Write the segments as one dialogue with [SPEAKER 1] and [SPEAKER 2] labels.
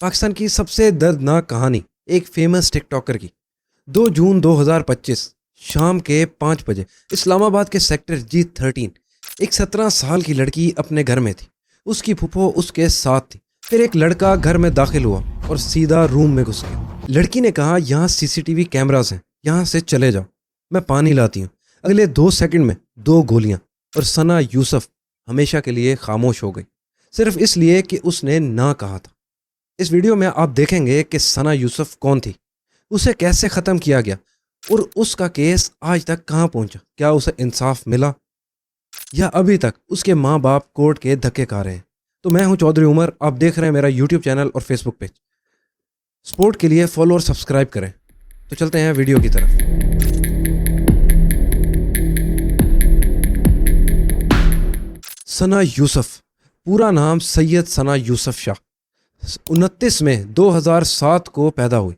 [SPEAKER 1] پاکستان کی سب سے دردناک کہانی ایک فیمس ٹک ٹاکر کی 2 جون 2025 شام کے 5 بجے اسلام آباد کے سیکٹر G13 ایک 17 سال کی لڑکی اپنے گھر میں تھی. اس کی پھپھو اس کے ساتھ تھی. پھر ایک لڑکا گھر میں داخل ہوا اور سیدھا روم میں گھس گیا. لڑکی نے کہا یہاں CCTV کیمراز ہیں, یہاں سے چلے جاؤ, میں پانی لاتی ہوں. اگلے 2 سیکنڈ میں 2 گولیاں اور ثنا یوسف ہمیشہ کے لیے خاموش ہو گئی, صرف اس لیے کہ اس نے نہ کہا تھا. اس ویڈیو میں آپ دیکھیں گے کہ ثنا یوسف کون تھی, اسے کیسے ختم کیا گیا اور اس کا کیس آج تک کہاں پہنچا. کیا اسے انصاف ملا یا ابھی تک اس کے ماں باپ کورٹ کے دھکے کھا رہے ہیں. تو میں ہوں چودھری عمر, آپ دیکھ رہے ہیں میرا YouTube چینل اور فیس بک پیج. سپورٹ کے لیے فالو اور سبسکرائب کریں. تو چلتے ہیں ویڈیو کی طرف. ثنا یوسف, پورا نام سید ثنا یوسف شاہ, 29 مئی 2007 کو پیدا ہوئی.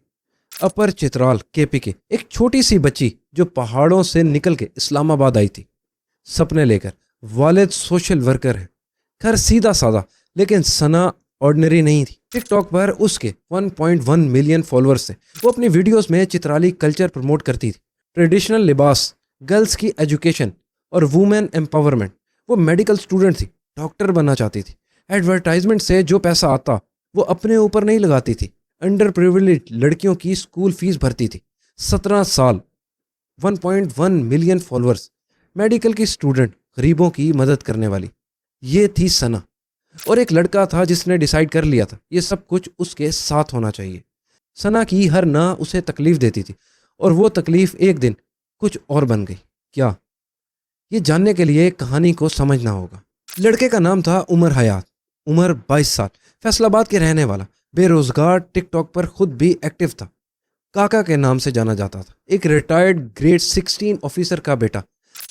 [SPEAKER 1] اپر چترال KP کے ایک چھوٹی سی بچی جو پہاڑوں سے نکل کے اسلام آباد آئی تھی سپنے لے کر. والد سوشل ورکر ہیں. گھر سیدھا سادہ, لیکن ثنا آرڈنری نہیں تھی. ٹک ٹاک پر اس کے 1.1 ملین فالورز تھے. وہ اپنی ویڈیوز میں چترالی کلچر پروموٹ کرتی تھی, ٹریڈیشنل لباس, گرلز کی ایجوکیشن اور وومن امپاورمنٹ. وہ میڈیکل سٹوڈنٹ تھی, ڈاکٹر بننا چاہتی تھی. ایڈورٹائزمنٹ سے جو پیسہ آتا وہ اپنے اوپر نہیں لگاتی تھی, انڈر پریویلیج لڑکیوں کی اسکول فیس بھرتی تھی. 17 سال, 1.1 ملین فالورز, میڈیکل کی اسٹوڈنٹ, غریبوں کی مدد کرنے والی. یہ تھی ثنا. اور ایک لڑکا تھا جس نے ڈیسائیڈ کر لیا تھا یہ سب کچھ اس کے ساتھ ہونا چاہیے. ثنا کی ہر نہ اسے تکلیف دیتی تھی, اور وہ تکلیف ایک دن کچھ اور بن گئی. کیا؟ یہ جاننے کے لیے کہانی کو سمجھنا ہوگا. لڑکے کا نام تھا عمر حیات. عمر 22 سال, فیصل آباد کے رہنے والا, بے روزگار, ٹک ٹاک پر خود بھی ایکٹیو تھا. کاکا کے نام سے جانا جاتا تھا. ایک ریٹائرڈ گریڈ 16 آفیسر کا بیٹا.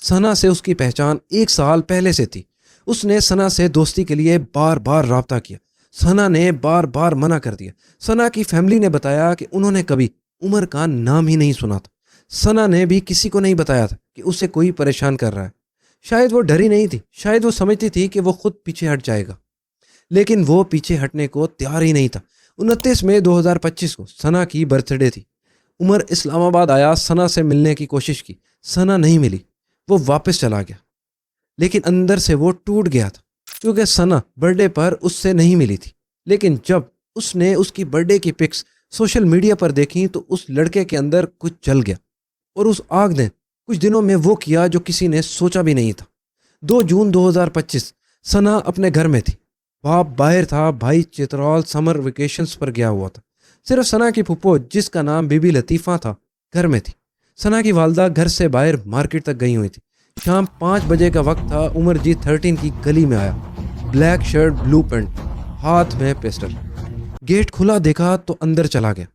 [SPEAKER 1] ثنا سے اس کی پہچان 1 سال پہلے سے تھی. اس نے ثنا سے دوستی کے لیے بار بار رابطہ کیا. ثنا نے بار بار منع کر دیا. ثنا کی فیملی نے بتایا کہ انہوں نے کبھی عمر کا نام ہی نہیں سنا تھا. ثنا نے بھی کسی کو نہیں بتایا تھا کہ اسے کوئی پریشان کر رہا ہے. شاید وہ ڈری نہیں تھی, شاید وہ سمجھتی تھی کہ وہ خود پیچھے ہٹ جائے گا, لیکن وہ پیچھے ہٹنے کو تیار ہی نہیں تھا. 29 مئی 2025 کو ثنا کی برتھ ڈے تھی. عمر اسلام آباد آیا, ثنا سے ملنے کی کوشش کی. ثنا نہیں ملی, وہ واپس چلا گیا. لیکن اندر سے وہ ٹوٹ گیا تھا, کیونکہ ثنا برتھ ڈے پر اس سے نہیں ملی تھی. لیکن جب اس نے اس کی برتھ ڈے کی پکس سوشل میڈیا پر دیکھی تو اس لڑکے کے اندر کچھ جل گیا, اور اس آگ نے کچھ دنوں میں وہ کیا جو کسی نے سوچا بھی نہیں تھا. 2 جون 2025 ثنا اپنے گھر میں تھی. باپ باہر تھا, بھائی چترال سمر ویکیشنز پر گیا ہوا تھا. صرف ثنا کی پھپھو جس کا نام بی بی لطیفہ تھا گھر میں تھی. ثنا کی والدہ گھر سے باہر مارکیٹ تک گئی ہوئی تھی. شام 5 بجے کا وقت تھا. عمر G13 کی گلی میں آیا, بلیک شرٹ, بلو پینٹ, ہاتھ میں پسٹل. گیٹ کھلا دیکھا تو اندر چلا گیا.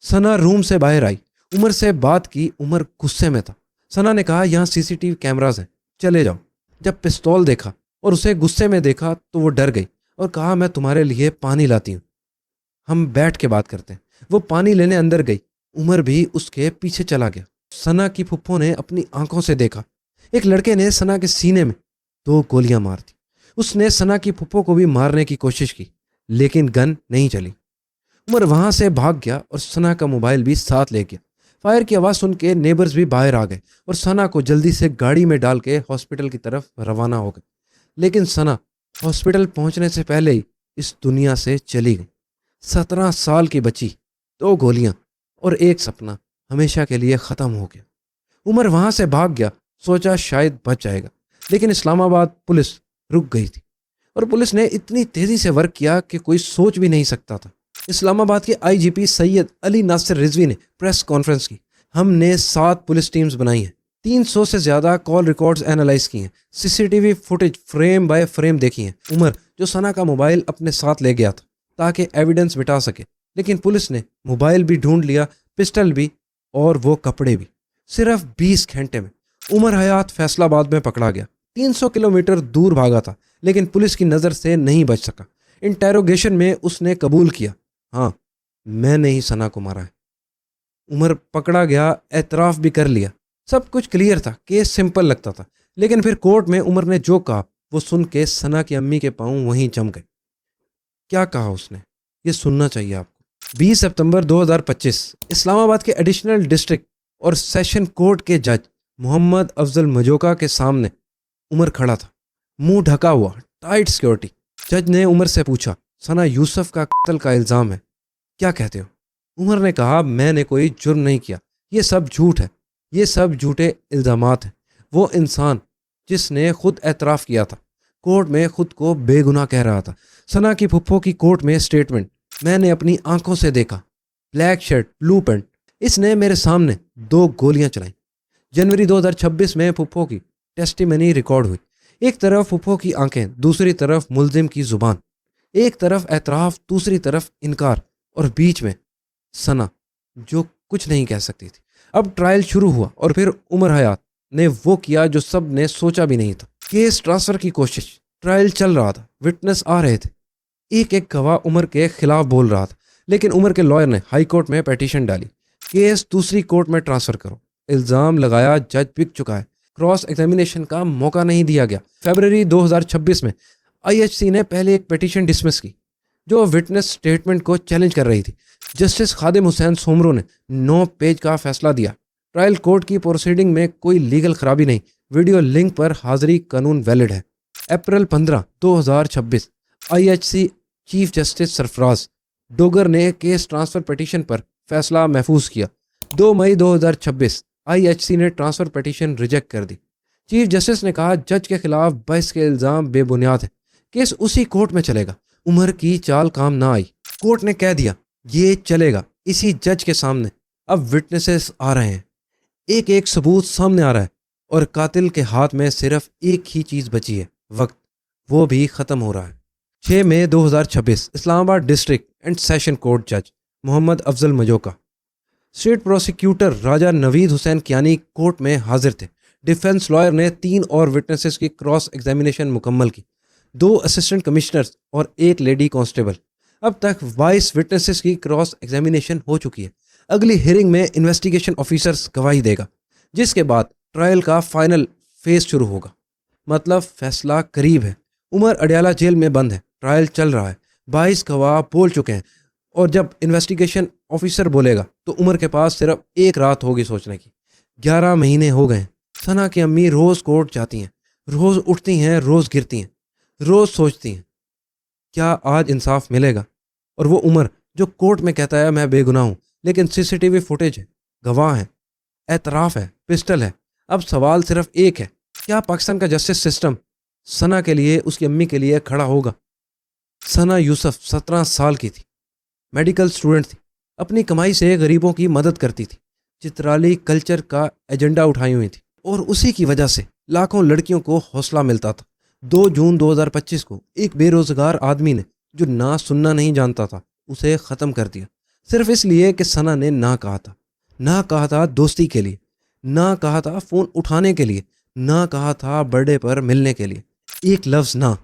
[SPEAKER 1] ثنا روم سے باہر آئی, عمر سے بات کی. عمر غصے میں تھا. ثنا نے کہا یہاں CCTV کیمراز ہیں, چلے جاؤ. جب پستول دیکھا اور اسے غصے میں دیکھا تو وہ ڈر گئی اور کہا میں تمہارے لیے پانی لاتی ہوں, ہم بیٹھ کے بات کرتے ہیں. وہ پانی لینے اندر گئی. عمر بھی اس کے پیچھے چلا گیا. ثنا کی پھپھو نے اپنی آنکھوں سے دیکھا ایک لڑکے نے ثنا کے سینے میں 2 گولیاں مار دی. اس نے ثنا کی پھپھو کو بھی مارنے کی کوشش کی, لیکن گن نہیں چلی. عمر وہاں سے بھاگ گیا اور ثنا کا موبائل بھی ساتھ لے گیا. فائر کی آواز سن کے نیبرز بھی باہر آ گئے اور ثنا کو جلدی سے گاڑی میں ڈال کے ہاسپٹل کی طرف روانہ ہو گئے. لیکن ثنا ہاسپٹل پہنچنے سے پہلے ہی اس دنیا سے چلی گئی. 17 سال کی بچی, 2 گولیاں اور ایک سپنا ہمیشہ کے لیے ختم ہو گیا. عمر وہاں سے بھاگ گیا, سوچا شاید بچ جائے گا, لیکن اسلام آباد پولیس رک گئی تھی, اور پولیس نے اتنی تیزی سے ورک کیا کہ کوئی سوچ بھی نہیں سکتا تھا. اسلام آباد کے IGP سید علی ناصر رضوی نے پریس کانفرنس کی. ہم نے 7 پولیس ٹیمز بنائی ہیں, 300 سے زیادہ کال ریکارڈز اینالائز کی ہیں, CCTV footage frame by frame دیکھی ہیں. عمر جو ثنا کا موبائل اپنے ساتھ لے گیا تھا تاکہ ایویڈنس مٹا سکے, لیکن پولیس نے موبائل بھی ڈھونڈ لیا, پسٹل بھی, اور وہ کپڑے بھی. صرف 20 گھنٹے میں عمر حیات فیصل آباد میں پکڑا گیا. 300 کلومیٹر دور بھاگا تھا, لیکن پولیس کی نظر سے نہیں بچ سکا. انٹیروگیشن میں اس نے قبول کیا, ہاں میں نے ہی ثنا کو مارا ہے. عمر پکڑا گیا, اعتراف بھی کر لیا. سب کچھ کلیئر تھا, کیس سمپل لگتا تھا. لیکن پھر کورٹ میں عمر نے جو کہا وہ سن کے ثنا کی امی کے پاؤں وہیں جم گئے. کیا کہا اس نے؟ یہ سننا چاہیے آپ کو۔ 20 ستمبر 2025 اسلام آباد کے ایڈیشنل ڈسٹرکٹ اور سیشن کورٹ کے جج محمد افضل مجوکا کے سامنے عمر کھڑا تھا، منہ ڈھکا ہوا، ٹائٹ سیکورٹی۔ جج نے عمر سے پوچھا، ثنا یوسف کا قتل کا الزام ہے، کیا کہتے ہو؟ عمر نے کہا، میں نے کوئی جرم نہیں کیا، یہ سب جھوٹ ہے، یہ سب جھوٹے الزامات ہیں۔ وہ انسان جس نے خود اعتراف کیا تھا، کورٹ میں خود کو بے گناہ کہہ رہا تھا۔ ثنا کی پھپھو کی کورٹ میں سٹیٹمنٹ، میں نے اپنی آنکھوں سے دیکھا، بلیک شرٹ، بلو پینٹ، اس نے میرے سامنے 2 گولیاں چلائیں۔ جنوری 2026 میں پھپھو کی ٹیسٹیمنی ریکارڈ ہوئی۔ ایک طرف پھپھو کی آنکھیں، دوسری طرف ملزم کی زبان، ایک طرف اعتراف، دوسری طرف انکار، اور بیچ میں ثنا جو کچھ نہیں کہہ سکتی تھی۔ اب ٹرائل شروع ہوا اور پھر عمر حیات نے وہ کیا جو سب نے سوچا بھی نہیں تھا۔ کیس ٹرانسفر کی کوشش، ٹرائل چل رہا تھا، وٹنس آ رہے تھے، ایک ایک گواہ عمر کے خلاف بول رہا تھا، لیکن عمر کے لائر نے ہائی کورٹ میں پیٹیشن ڈالی، کیس دوسری کورٹ میں ٹرانسفر کرو۔ الزام لگایا، جج بک چکا ہے، کراس ایگزامینیشن کا موقع نہیں دیا گیا۔ فیبروری 2026 میں IHC نے پہلے ایک پیٹیشن ڈسمس کی جو وٹنس سٹیٹمنٹ کو چیلنج کر رہی تھی۔ جسٹس خادم حسین سومرو نے 9 پیج کا فیصلہ دیا۔ ٹرائل کورٹ کی پروسیڈنگ میں کوئی لیگل خرابی نہیں، ویڈیو لنک پر حاضری قانون ویلڈ ہے۔ اپریل 15 2026 IHC چیف جسٹس سرفراز ڈوگر نے کیس ٹرانسفر پیٹیشن پر فیصلہ محفوظ کیا۔ 2 مئی 2026 IHC نے ٹرانسفر پیٹیشن ریجیکٹ کر دی۔ چیف جسٹس نے کہا، جج کے خلاف بحث کے الزام بے بنیاد ہیں، کیس اسی کورٹ میں چلے گا۔ عمر کی چال کام نہ آئی، کورٹ نے کہہ دیا یہ چلے گا اسی جج کے سامنے۔ اب وٹنسز آ رہے ہیں، ایک ایک ثبوت سامنے آ رہا ہے، اور قاتل کے ہاتھ میں صرف ایک ہی چیز بچی ہے، وقت، وہ بھی ختم ہو رہا ہے۔ 6 مئی 2026 اسلام آباد ڈسٹرکٹ اینڈ سیشن کورٹ جج محمد افضل مجوکا، اسٹیٹ پروسیکیوٹر راجہ نوید حسین کیانی کورٹ میں حاضر تھے۔ ڈیفنس لائر نے 3 اور وٹنسز کی کراس ایگزامینیشن مکمل کی، 2 اسسٹنٹ کمشنرز اور 1 لیڈی کانسٹیبل۔ اب تک 22 وٹنسز کی کراس ایگزامینیشن ہو چکی ہے۔ اگلی ہیئرنگ میں انویسٹیگیشن آفیسرز گواہی دے گا، جس کے بعد ٹرائل کا فائنل فیز شروع ہوگا۔ مطلب فیصلہ قریب ہے۔ عمر اڈیالہ جیل میں بند ہے، ٹرائل چل رہا ہے، 22 گواہ بول چکے ہیں، اور جب انویسٹیگیشن آفیسر بولے گا تو عمر کے پاس صرف 1 رات ہوگی سوچنے کی۔ 11 مہینے ہو گئے ہیں۔ ثنا کی امی روز کورٹ جاتی ہیں، روز اٹھتی ہیں، روز گرتی ہیں، روز سوچتی ہیں کیا آج انصاف ملے گا؟ اور وہ عمر جو کورٹ میں کہتا ہے میں بے گناہ ہوں، لیکن CCTV فوٹیج ہے، گواہ ہیں، اعتراف ہے، پسٹل ہے۔ اب سوال صرف ایک ہے، کیا پاکستان کا جسٹس سسٹم ثنا کے لیے، اس کی امی کے لیے کھڑا ہوگا؟ ثنا یوسف 17 سال کی تھی، میڈیکل سٹوڈنٹ تھی، اپنی کمائی سے غریبوں کی مدد کرتی تھی، چترالی کلچر کا ایجنڈا اٹھائی ہوئی تھی، اور اسی کی وجہ سے لاکھوں لڑکیوں کو حوصلہ ملتا تھا۔ 2 جون 2025 کو ایک بے روزگار آدمی نے جو نہ سننا نہیں جانتا تھا اسے ختم کر دیا، صرف اس لیے کہ ثنا نے نہ کہا تھا۔ نہ کہا تھا دوستی کے لیے، نہ کہا تھا فون اٹھانے کے لیے، نہ کہا تھا برتھ ڈے پر ملنے کے لیے، ایک لفظ نہ،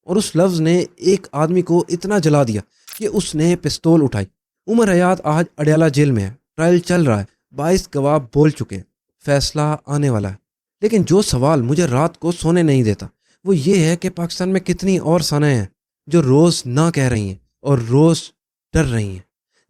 [SPEAKER 1] اور اس لفظ نے ایک آدمی کو اتنا جلا دیا کہ اس نے پستول اٹھائی۔ عمر حیات آج اڈیالہ جیل میں ہے، ٹرائل چل رہا ہے، 22 گواہ بول چکے ہیں، فیصلہ آنے والا ہے۔ لیکن جو سوال مجھے رات کو سونے نہیں دیتا وہ یہ ہے کہ پاکستان میں کتنی اور ثنائیں ہیں جو روز نہ کہہ رہی ہیں اور روز ڈر رہی ہیں۔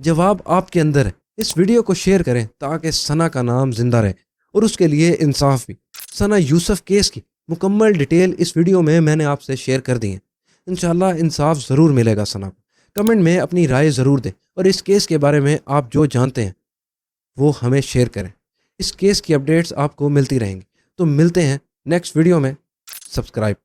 [SPEAKER 1] جواب آپ کے اندر ہے۔ اس ویڈیو کو شیئر کریں تاکہ ثنا کا نام زندہ رہے اور اس کے لیے انصاف بھی۔ ثنا یوسف کیس کی مکمل ڈیٹیل اس ویڈیو میں نے آپ سے شیئر کر دی ہیں۔ انشاءاللہ انصاف ضرور ملے گا ثنا کو۔ کمنٹ میں اپنی رائے ضرور دیں، اور اس کیس کے بارے میں آپ جو جانتے ہیں وہ ہمیں شیئر کریں۔ اس کیس کی اپڈیٹس آپ کو ملتی رہیں گی۔ تو ملتے ہیں نیکسٹ ویڈیو میں۔ سبسکرائب